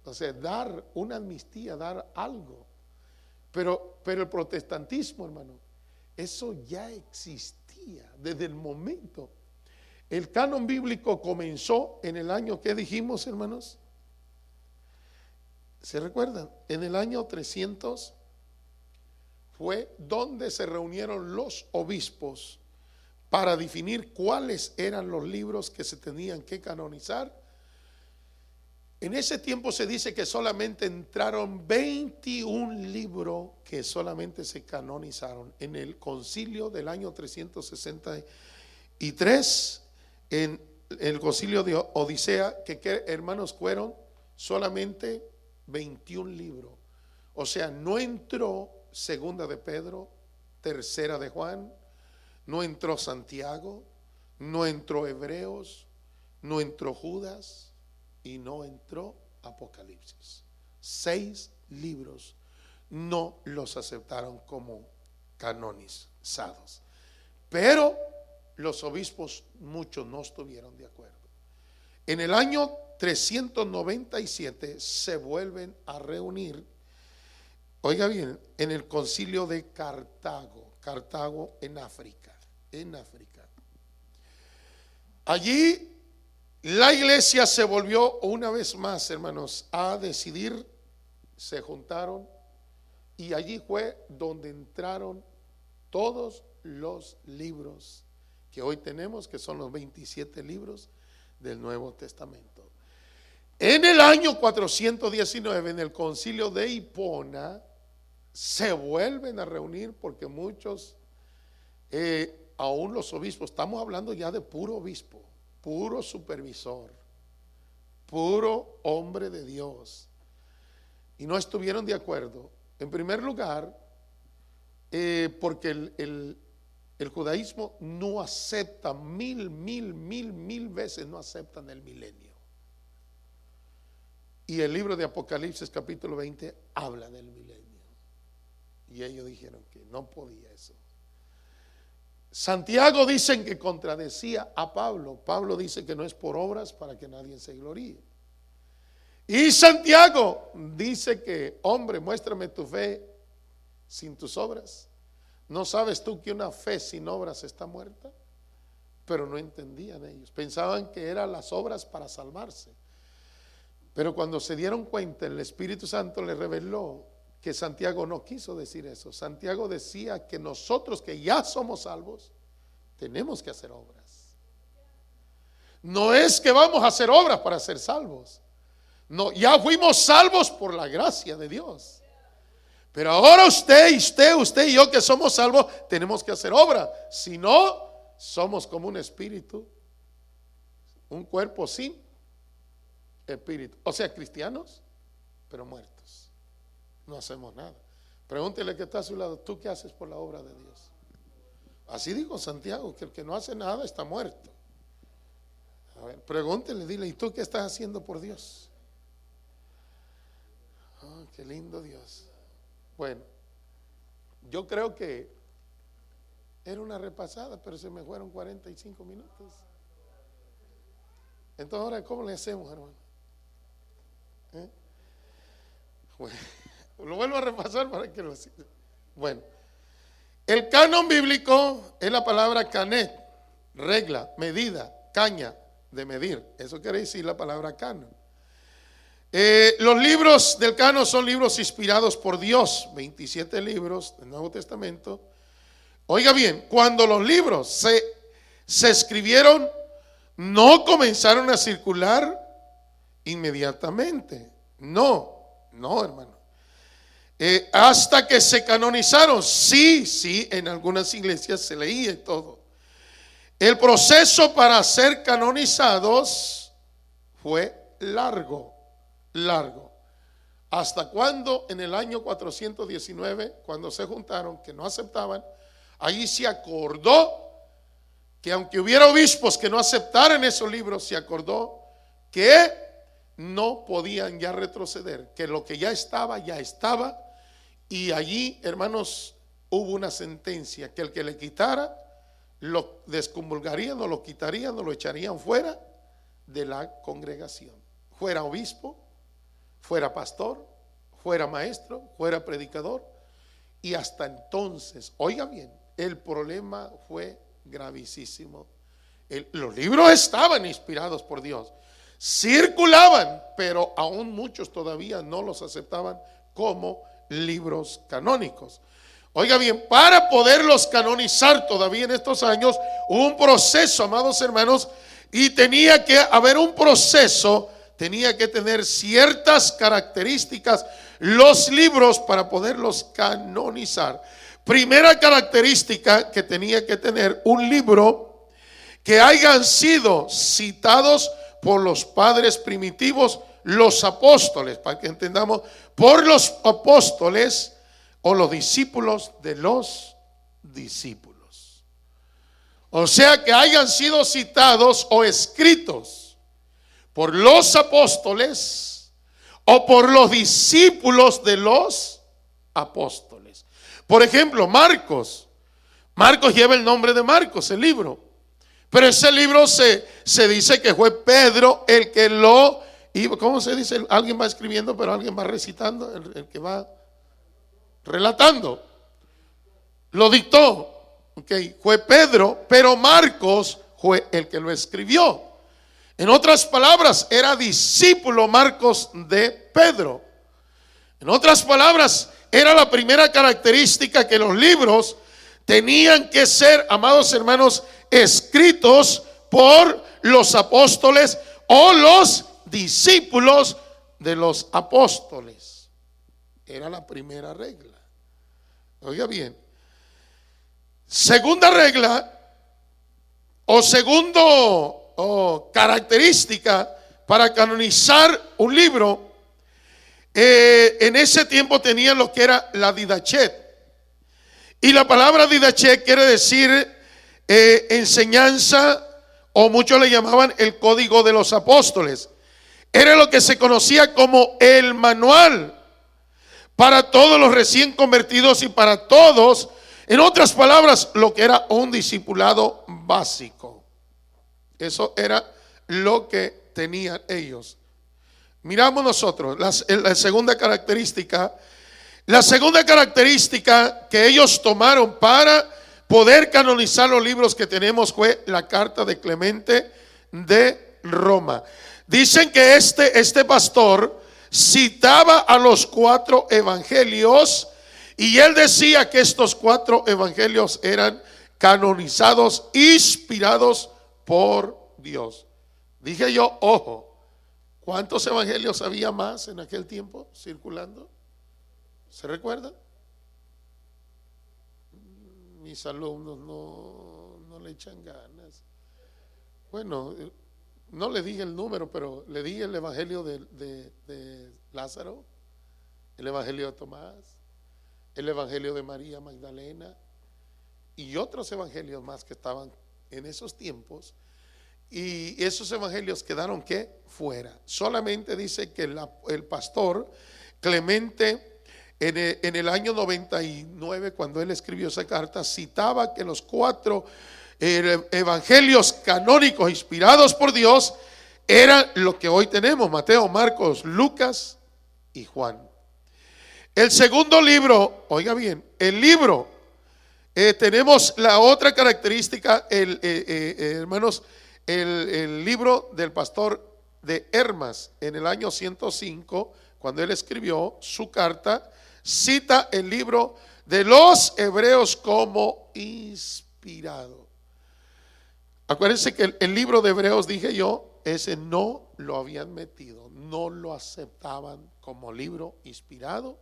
O sea, dar una amnistía, dar algo. Pero el protestantismo, hermano, eso ya existía desde el momento. El canon bíblico comenzó en el año, ¿qué dijimos, hermanos? ¿Se recuerdan? En el año 300 fue donde se reunieron los obispos para definir cuáles eran los libros que se tenían que canonizar. En ese tiempo se dice que solamente entraron 21 libros que solamente se canonizaron. En el concilio del año 363, en el concilio de Odisea, que hermanos fueron solamente 21 libros. O sea, no entró segunda de Pedro, tercera de Juan, no entró Santiago, no entró Hebreos, no entró Judas y no entró Apocalipsis. 6 libros no los aceptaron como canonizados. Pero los obispos, muchos no estuvieron de acuerdo. En el año 397 se vuelven a reunir, oiga bien, en el concilio de Cartago en África. Allí la iglesia se volvió una vez más, hermanos, a decidir, se juntaron y allí fue donde entraron todos los libros que hoy tenemos, que son los 27 libros del Nuevo Testamento. En el año 419, en el concilio de Hipona, se vuelven a reunir porque muchos, aún los obispos, estamos hablando ya de puro obispo, puro supervisor, puro hombre de Dios, y no estuvieron de acuerdo. En primer lugar, porque el judaísmo no acepta mil veces no aceptan el milenio. Y el libro de Apocalipsis capítulo 20 habla del milenio. Y ellos dijeron que no podía eso. Santiago dicen que contradecía a Pablo. Pablo dice que no es por obras para que nadie se gloríe. Y Santiago dice que, hombre, muéstrame tu fe sin tus obras. ¿No sabes tú que una fe sin obras está muerta? Pero no entendían ellos. Pensaban que eran las obras para salvarse. Pero cuando se dieron cuenta, el Espíritu Santo les reveló que Santiago no quiso decir eso. Santiago decía que nosotros que ya somos salvos, tenemos que hacer obras. No es que vamos a hacer obras para ser salvos. No, ya fuimos salvos por la gracia de Dios. Pero ahora usted y yo que somos salvos, tenemos que hacer obra. Si no, somos como un espíritu, un cuerpo sin espíritu. O sea, cristianos, pero muertos. No hacemos nada. Pregúntele que está a su lado, ¿tú qué haces por la obra de Dios? Así dijo Santiago, que el que no hace nada está muerto. A ver, pregúntele, dile, ¿y tú qué estás haciendo por Dios? Oh, qué lindo Dios. Bueno, yo creo que era una repasada, pero se me fueron 45 minutos. Entonces ahora, ¿cómo le hacemos, hermano? Bueno, lo vuelvo a repasar para que lo siga. Bueno, el canon bíblico es la palabra canet, regla, medida, caña de medir. Eso quiere decir la palabra canon. Los libros del canon son libros inspirados por Dios, 27 libros del Nuevo Testamento. Oiga bien, cuando los libros se escribieron, no comenzaron a circular inmediatamente. No, hermano. hasta que se canonizaron. Sí, en algunas iglesias se leía y todo. El proceso para ser canonizados fue largo. ¿Hasta cuándo? En el año 419, cuando se juntaron, que no aceptaban, ahí se acordó que aunque hubiera obispos que no aceptaran esos libros, se acordó que no podían ya retroceder, que lo que ya estaba, y allí, hermanos, hubo una sentencia, que el que le quitara, lo descomulgarían, o lo quitarían, o lo echarían fuera de la congregación, fuera obispo, fuera pastor, fuera maestro, fuera predicador. Y hasta entonces, oiga bien, el problema fue gravísimo. Los libros estaban inspirados por Dios, circulaban, pero aún muchos todavía no los aceptaban como libros canónicos. Oiga bien, para poderlos canonizar todavía en estos años, hubo un proceso, amados hermanos, y tenía que haber un proceso, tenía que tener ciertas características los libros para poderlos canonizar. Primera característica que tenía que tener un libro: que hayan sido citados por los padres primitivos, los apóstoles, para que entendamos, por los apóstoles o los discípulos de los discípulos. O sea, que hayan sido citados o escritos por los apóstoles o por los discípulos de los apóstoles. Por ejemplo, Marcos lleva el nombre de Marcos, el libro. Pero ese libro se dice que fue Pedro el que lo, ¿cómo se dice? Alguien va escribiendo, pero alguien va recitando, el que va relatando. Lo dictó. Okay. Fue Pedro, pero Marcos fue el que lo escribió. En otras palabras, era discípulo Marcos de Pedro. En otras palabras, era la primera característica, que los libros tenían que ser, amados hermanos, escritos por los apóstoles o los discípulos de los apóstoles. Era la primera regla. Oiga bien. Segunda regla o característica para canonizar un libro. En ese tiempo tenían lo que era la Didachet. Y la palabra Didachet quiere decir enseñanza, o muchos le llamaban el código de los apóstoles. Era lo que se conocía como el manual para todos los recién convertidos y para todos, en otras palabras, lo que era un discipulado básico. Eso era lo que tenían ellos. Miramos nosotros la segunda característica. La segunda característica que ellos tomaron para poder canonizar los libros que tenemos fue la carta de Clemente de Roma. Dicen que este pastor citaba a los 4 evangelios, y él decía que estos 4 evangelios eran canonizados, inspirados por Dios. Dije yo, ojo, ¿cuántos evangelios había más en aquel tiempo circulando? ¿Se recuerdan? Mis alumnos no le echan ganas. Bueno, no le dije el número, pero le dije el evangelio de Lázaro, el evangelio de Tomás, el evangelio de María Magdalena y otros evangelios más que estaban en esos tiempos. Y esos evangelios quedaron ¿qué? Fuera. Solamente dice que el pastor Clemente en el año 99, cuando él escribió esa carta, citaba que los 4 evangelios canónicos inspirados por Dios eran lo que hoy tenemos: Mateo, Marcos, Lucas y Juan. El segundo libro, oiga bien, el libro, tenemos la otra característica, hermanos, el libro del pastor de Hermas, en el año 105, cuando él escribió su carta, cita el libro de los Hebreos como inspirado. Acuérdense que el libro de Hebreos, dije yo, ese no lo habían metido, no lo aceptaban como libro inspirado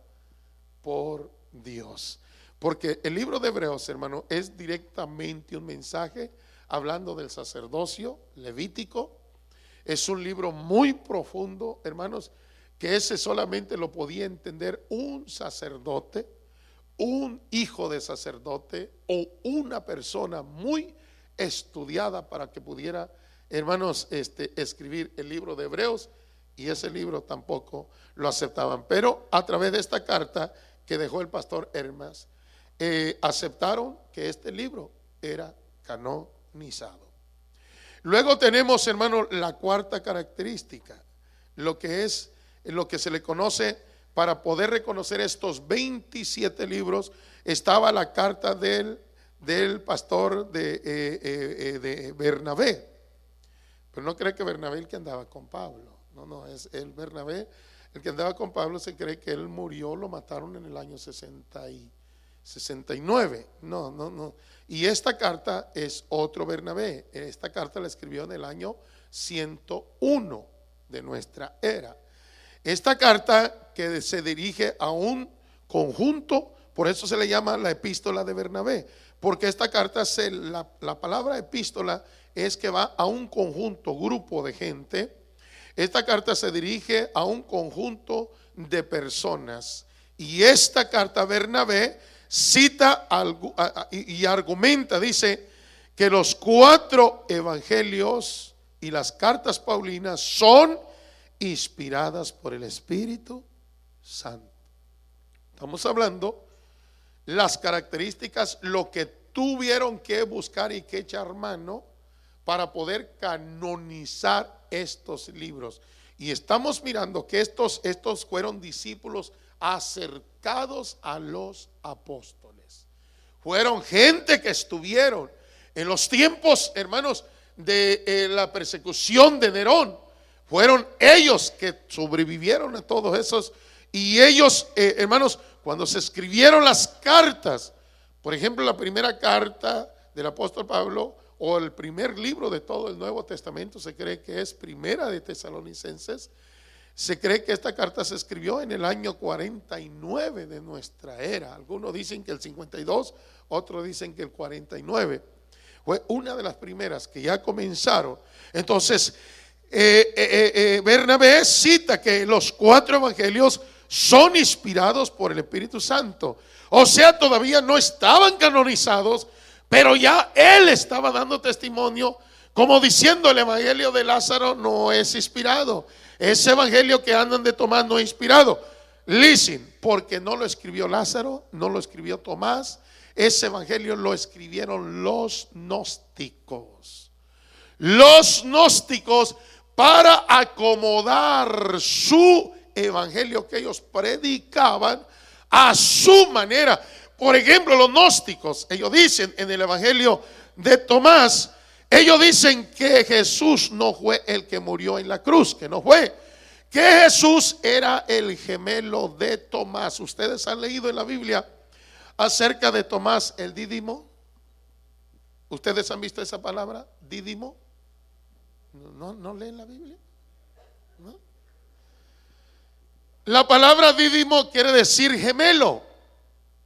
por Dios. Porque el libro de Hebreos, hermano, es directamente un mensaje hablando del sacerdocio levítico. Es un libro muy profundo, hermanos, que ese solamente lo podía entender un sacerdote, un hijo de sacerdote o una persona muy estudiada para que pudiera, hermanos, escribir el libro de Hebreos, y ese libro tampoco lo aceptaban. Pero a través de esta carta que dejó el pastor Hermas, aceptaron que este libro era canonizado. Luego tenemos, hermano, la cuarta característica, lo que se le conoce, para poder reconocer estos 27 libros, estaba la carta del pastor de Bernabé. Pero no cree que Bernabé el que andaba con Pablo. No, es el Bernabé el que andaba con Pablo. Se cree que él murió, lo mataron en el año 69. No. Y esta carta es otro Bernabé. Esta carta la escribió en el año 101 de nuestra era. Esta carta que se dirige a un conjunto, por eso se le llama la epístola de Bernabé, porque esta carta, la palabra epístola es que va a un conjunto, grupo de gente. Esta carta se dirige a un conjunto de personas, y esta carta Bernabé cita y argumenta, dice que los 4 evangelios y las cartas paulinas son inspiradas por el Espíritu Santo. Estamos hablando las características, lo que tuvieron que buscar y que echar mano para poder canonizar estos libros. Y estamos mirando que estos fueron discípulos acercados a los apóstoles. Fueron gente que estuvieron en los tiempos, hermanos, de la persecución de Nerón. Fueron ellos que sobrevivieron a todos esos. Y ellos, hermanos, cuando se escribieron las cartas, por ejemplo, la primera carta del apóstol Pablo, o el primer libro de todo el Nuevo Testamento, se cree que es Primera de Tesalonicenses. Se cree que esta carta se escribió en el año 49 de nuestra era. Algunos dicen que el 52, otros dicen que el 49. Fue una de las primeras que ya comenzaron. Entonces, Bernabé cita que los 4 evangelios son inspirados por el Espíritu Santo. O sea, todavía no estaban canonizados, pero ya él estaba dando testimonio, como diciendo: el evangelio de Lázaro no es inspirado, ese evangelio que andan de Tomás no es inspirado. Listen, porque no lo escribió Lázaro, no lo escribió Tomás, ese evangelio lo escribieron los gnósticos. Los gnósticos, para acomodar su evangelio que ellos predicaban a su manera. Por ejemplo, los gnósticos, ellos dicen en el evangelio de Tomás, ellos dicen que Jesús no fue el que murió en la cruz, que no fue, que Jesús era el gemelo de Tomás. ¿Ustedes han leído en la Biblia acerca de Tomás el Dídimo? ¿Ustedes han visto esa palabra, Dídimo? ¿No leen la Biblia? ¿No? La palabra Dídimo quiere decir gemelo.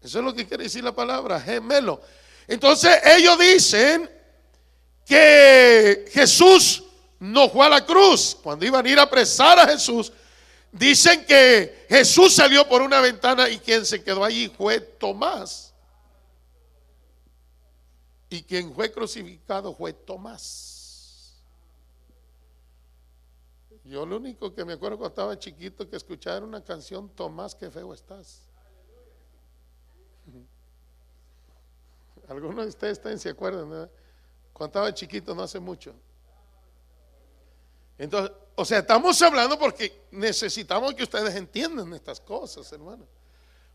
Eso es lo que quiere decir la palabra, gemelo. Entonces ellos dicen que Jesús no fue a la cruz. Cuando iban a ir a apresar a Jesús, dicen que Jesús salió por una ventana y quien se quedó allí fue Tomás. Y quien fue crucificado fue Tomás. Yo lo único que me acuerdo cuando estaba chiquito que escuchaba era una canción: Tomás, qué feo estás. Algunos de ustedes se acuerdan, ¿verdad? Cuando estaba chiquito, no hace mucho. Entonces, o sea, estamos hablando porque necesitamos que ustedes entiendan estas cosas, hermano.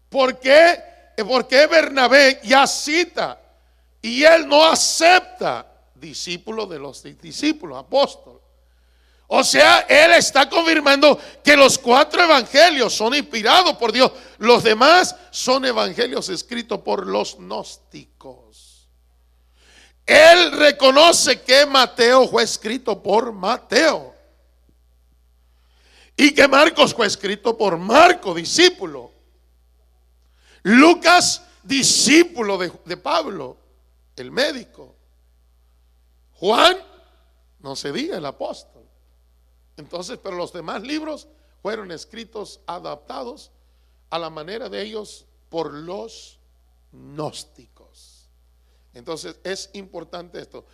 ¿Por qué? Porque Bernabé ya cita y él no acepta discípulo de los discípulos, apóstol. O sea, él está confirmando que los 4 evangelios son inspirados por Dios. Los demás son evangelios escritos por los gnósticos. Él reconoce que Mateo fue escrito por Mateo y que Marcos fue escrito por Marco, discípulo. Lucas, discípulo de Pablo, el médico. Juan, no se diga, el apóstol. Entonces, pero los demás libros fueron escritos, adaptados a la manera de ellos por los gnósticos. Entonces es importante esto.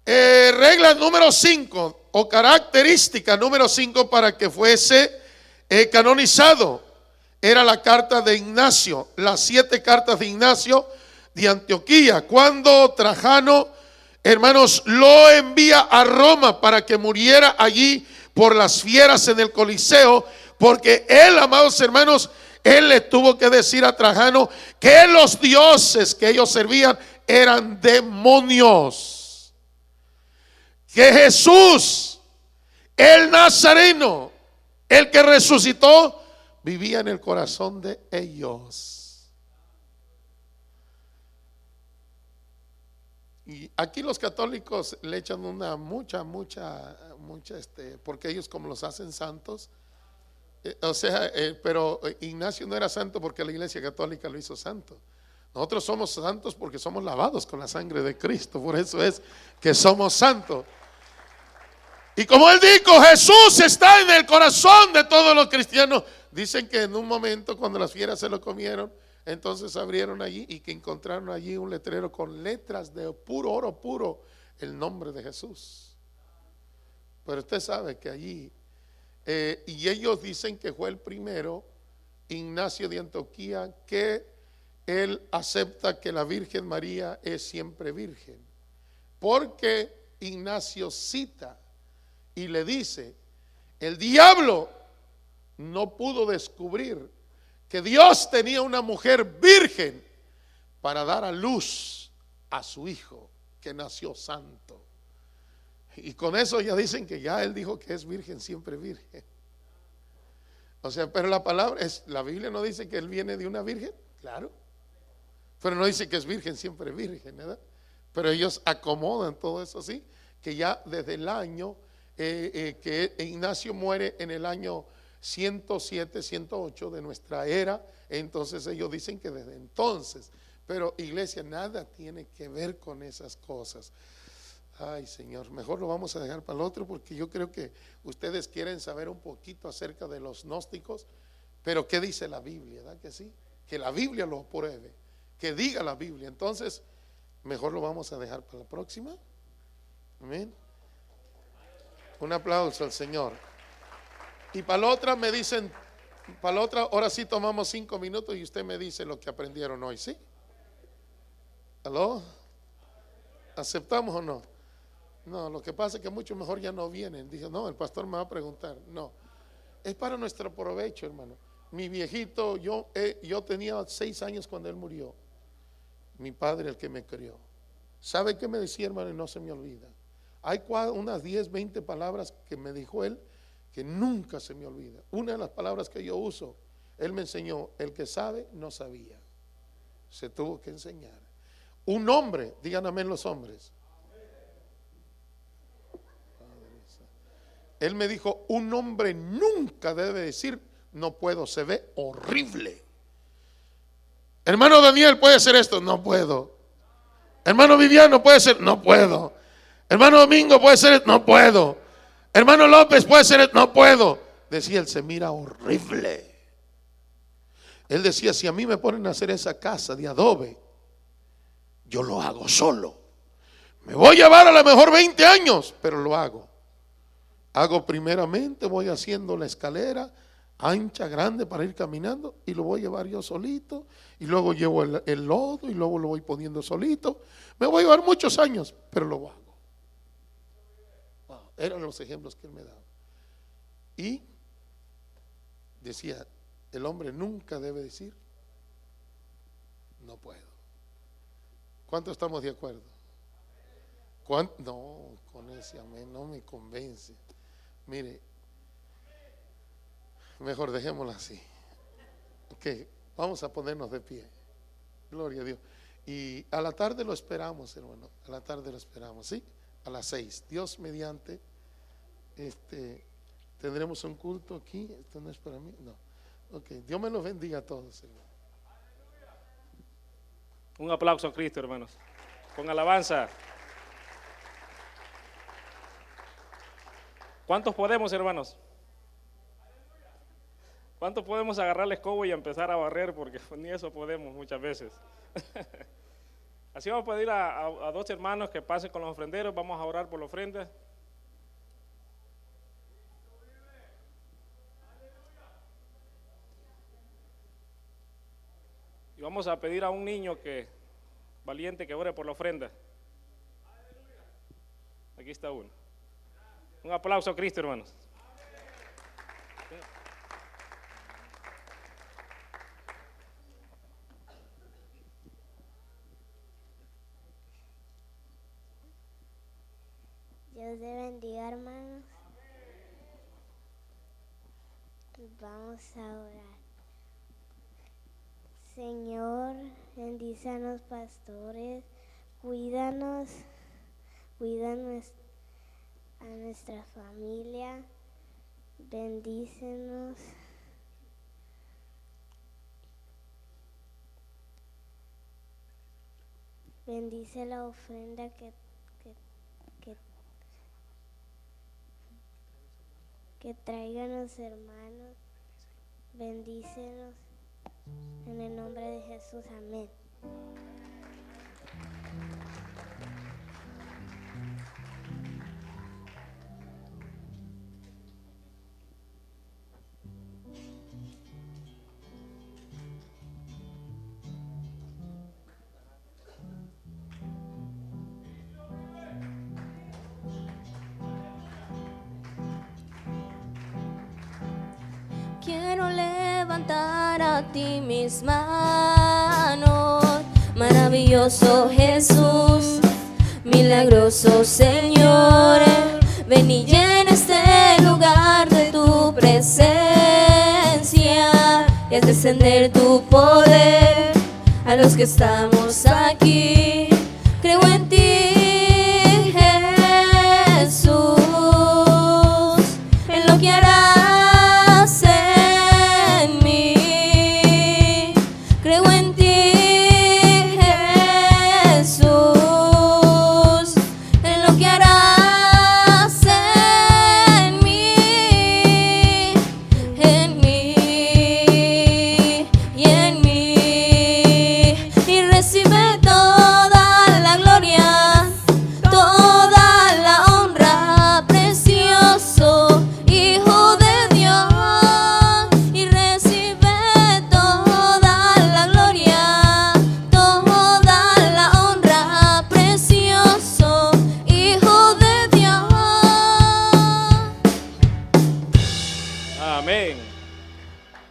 Regla número 5 o característica número 5 para que fuese canonizado era la carta de Ignacio, las 7 cartas de Ignacio de Antioquía. Cuando Trajano, hermanos, lo envía a Roma para que muriera allí por las fieras en el Coliseo, porque él, amados hermanos, él le tuvo que decir a Trajano que los dioses que ellos servían eran demonios, que Jesús, el Nazareno, el que resucitó, vivía en el corazón de ellos. Y aquí los católicos le echan una mucha, porque ellos como los hacen santos, pero Ignacio no era santo porque la Iglesia Católica lo hizo santo. Nosotros somos santos porque somos lavados con la sangre de Cristo, por eso es que somos santos. Y como él dijo, Jesús está en el corazón de todos los cristianos. Dicen que en un momento cuando las fieras se lo comieron, entonces abrieron allí y que encontraron allí un letrero con letras de puro oro puro, el nombre de Jesús. Pero usted sabe que allí, y ellos dicen que fue el primero, Ignacio de Antioquía, que él acepta que la Virgen María es siempre virgen. Porque Ignacio cita y le dice, el diablo no pudo descubrir que Dios tenía una mujer virgen para dar a luz a su hijo que nació santo. Y con eso ya dicen que ya él dijo que es virgen, siempre virgen. O sea, pero la palabra es, la Biblia no dice que él viene de una virgen, claro, pero no dice que es virgen, siempre virgen, ¿verdad? Pero ellos acomodan todo eso así, que ya desde el año que Ignacio muere en el año 107, 108 de nuestra era, entonces ellos dicen que desde entonces, pero iglesia, nada tiene que ver con esas cosas. Ay, Señor, mejor lo vamos a dejar para el otro, porque yo creo que ustedes quieren saber un poquito acerca de los gnósticos, pero ¿qué dice la Biblia? ¿Verdad que sí? Que la Biblia lo pruebe, que diga la Biblia. Entonces, mejor lo vamos a dejar para la próxima. Amén. Un aplauso al Señor. Y para la otra me dicen, para la otra, ahora sí tomamos 5 minutos y usted me dice lo que aprendieron hoy, ¿sí? ¿Aló? ¿Aceptamos o no? No, lo que pasa es que mucho mejor ya no vienen. Dije, no, el pastor me va a preguntar. No, es para nuestro provecho, hermano. Mi viejito, yo tenía 6 años cuando él murió. Mi padre, el que me crió. ¿Sabe qué me decía, hermano? Y no se me olvida. Hay unas 10, 20 palabras que me dijo él que nunca se me olvida. Una de las palabras que yo uso, él me enseñó, el que sabe no sabía. Se tuvo que enseñar. Un hombre, digan amén los hombres. Él me dijo, un hombre nunca debe decir, no puedo, se ve horrible. Hermano Daniel, ¿puede ser esto? No puedo. Hermano Viviano, ¿puede ser? No puedo. Hermano Domingo, ¿puede ser? No puedo. Hermano López, ¿puede ser? No puedo. Decía él, se mira horrible. Él decía, si a mí me ponen a hacer esa casa de adobe, yo lo hago solo. Me voy a llevar a lo mejor 20 años, pero lo hago. Hago primeramente, voy haciendo la escalera ancha, grande para ir caminando, y lo voy a llevar yo solito, y luego llevo el lodo y luego lo voy poniendo solito. Me voy a llevar muchos años, pero lo hago. Eran los ejemplos que él me daba. Y decía, el hombre nunca debe decir, no puedo. ¿Cuántos estamos de acuerdo? No, con ese amén no me convence. Mire, mejor dejémoslo así. Ok, vamos a ponernos de pie. Gloria a Dios. Y a la tarde lo esperamos, hermano. A la tarde lo esperamos, ¿sí? A las 6. Dios mediante, tendremos un culto aquí. Esto no es para mí, no. Ok, Dios me los bendiga a todos, hermano. Un aplauso a Cristo, hermanos. Con alabanza. ¿Cuántos podemos, hermanos? ¿Cuántos podemos agarrar la escoba y empezar a barrer? Porque ni eso podemos muchas veces. Así vamos a pedir a dos hermanos que pasen con los ofrenderos. Vamos a orar por la ofrenda. Y vamos a pedir a un niño valiente que ore por la ofrenda. Aquí está uno. Un aplauso a Cristo, hermanos. Dios te bendiga, hermanos. Vamos a orar. Señor, bendice a los pastores, cuídanos a nuestra familia, bendícenos. Bendice la ofrenda que traigan los hermanos, bendícenos en el nombre de Jesús, amén. Quiero levantar a ti mis manos, maravilloso Jesús, milagroso Señor. Ven y llena este lugar de tu presencia y haz descender tu poder a los que estamos aquí. Creo en ti, Jesús, en lo que harás.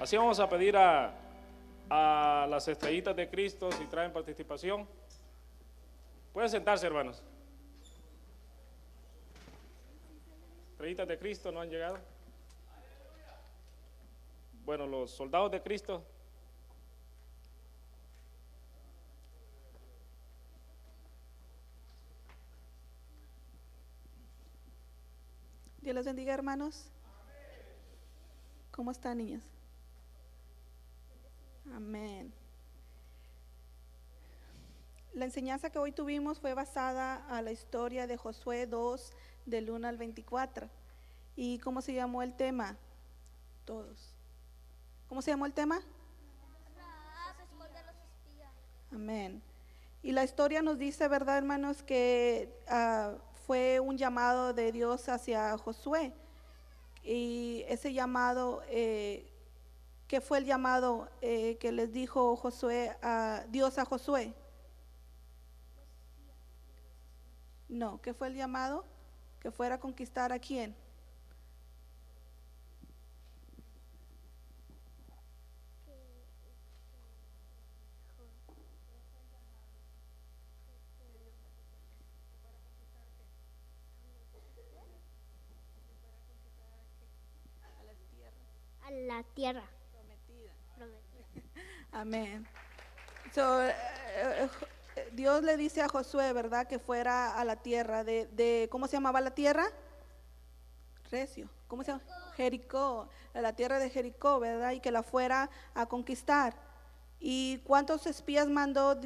Así vamos a pedir a las estrellitas de Cristo si traen participación. Pueden sentarse, hermanos. Estrellitas de Cristo no han llegado. Bueno, los soldados de Cristo. Dios los bendiga, hermanos. ¿Cómo están, niños? Amén. La enseñanza que hoy tuvimos fue basada a la historia de Josué 2, del 1 al 24. ¿Y cómo se llamó el tema? Todos. ¿Cómo se llamó el tema? Amén. Y la historia nos dice, ¿verdad, hermanos? Que fue un llamado de Dios hacia Josué. Y ese llamado, ¿qué fue el llamado que les dijo Dios a Josué? No, ¿qué fue el llamado? Que fuera a conquistar ¿a quién? A la tierra Prometida. prometida. Amén. Dios le dice a Josué, ¿verdad? Que fuera a la tierra ¿cómo se llamaba la tierra? Recio. ¿Cómo se llama? Jericó. A la tierra de Jericó, ¿verdad? Y que la fuera a conquistar. ¿Y cuántos espías mandó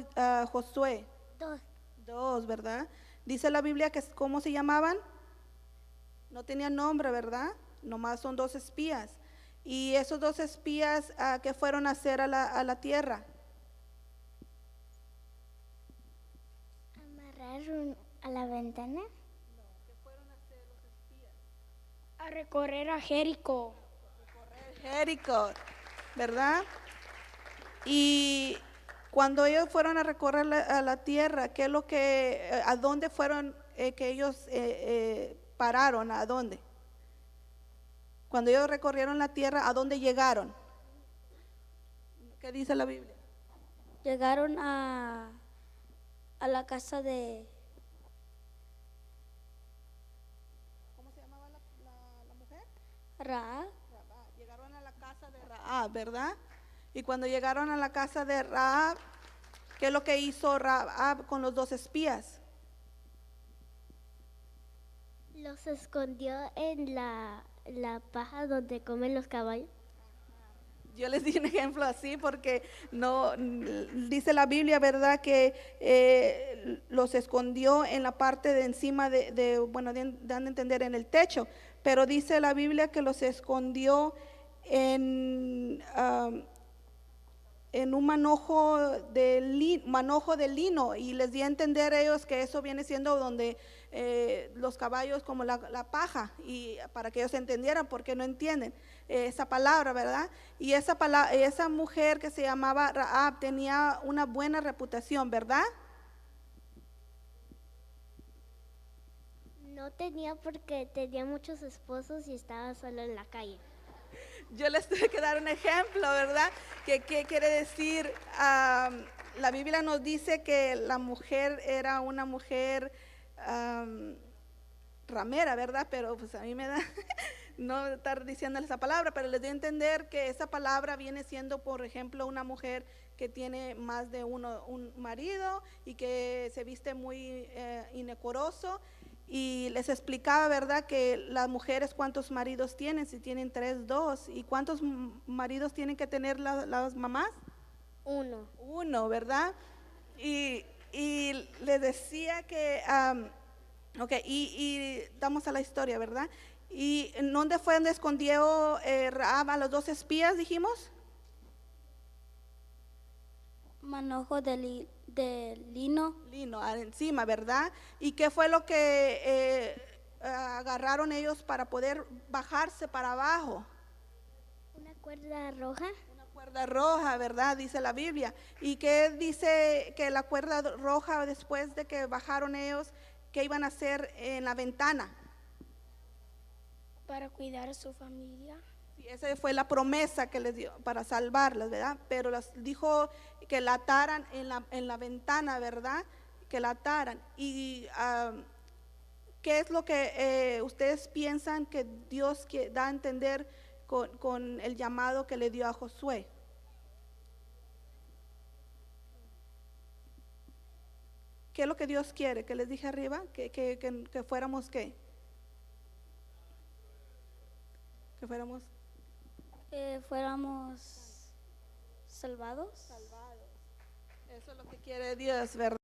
Josué? 2. 2, ¿verdad? Dice la Biblia que ¿cómo se llamaban? No tenían nombre, ¿verdad? Nomás son 2 espías. ¿Y esos 2 espías qué fueron a hacer a la tierra? Amarrar a la ventana. A recorrer a Jericó. Jericó, ¿verdad? Y cuando ellos fueron a recorrer a la tierra, ¿qué es lo que, a dónde fueron que ellos pararon? ¿A dónde? Cuando ellos recorrieron la tierra, ¿a dónde llegaron? ¿Qué dice la Biblia? Llegaron a la casa de... ¿Cómo se llamaba la mujer? Raab. Llegaron a la casa de Raab, ¿verdad? Y cuando llegaron a la casa de Raab, ¿qué es lo que hizo Raab con los 2 espías? Los escondió en la paja donde comen los caballos. Yo les di un ejemplo así porque no dice la Biblia, ¿verdad? Que los escondió en la parte de encima bueno, dan a entender en el techo, pero dice la Biblia que los escondió en un manojo de lino, y les di a entender a ellos que eso viene siendo donde los caballos, como la paja, y para que ellos entendieran, porque no entienden esa palabra, ¿verdad? Y esa mujer que se llamaba Raab tenía una buena reputación, ¿verdad? No tenía, porque tenía muchos esposos y estaba solo en la calle. Yo les tuve que dar un ejemplo, ¿verdad? ¿Qué quiere decir? La Biblia nos dice que la mujer era una mujer ramera, ¿verdad? Pero pues a mí me da no estar diciendo esa palabra, pero les doy a entender que esa palabra viene siendo, por ejemplo, una mujer que tiene más de un marido y que se viste muy indecoroso. Y les explicaba, ¿verdad? Que las mujeres cuántos maridos tienen, si tienen 3, 2. ¿Y cuántos maridos tienen que tener las mamás? 1. 1, ¿verdad? Y les decía que, ok, y damos a la historia, ¿verdad? ¿Y en dónde fue donde escondió Raab a los 2 espías, dijimos? Manojo de lino. Lino, encima, ¿verdad? ¿Y qué fue lo que agarraron ellos para poder bajarse para abajo? Una cuerda roja. Una cuerda roja, ¿verdad? Dice la Biblia. ¿Y qué dice que la cuerda roja, después de que bajaron ellos, qué iban a hacer en la ventana? Para cuidar a su familia. Sí, esa fue la promesa que les dio para salvarlas, ¿verdad? Pero les dijo que la ataran en la ventana, ¿verdad? Que la ataran. Y ¿qué es lo que ustedes piensan que Dios da a entender con el llamado que le dio a Josué? ¿Qué es lo que Dios quiere? Que les dije arriba, que fuéramos ¿qué? Que fuéramos Fuéramos salvados. Eso es lo que quiere Dios, ¿verdad?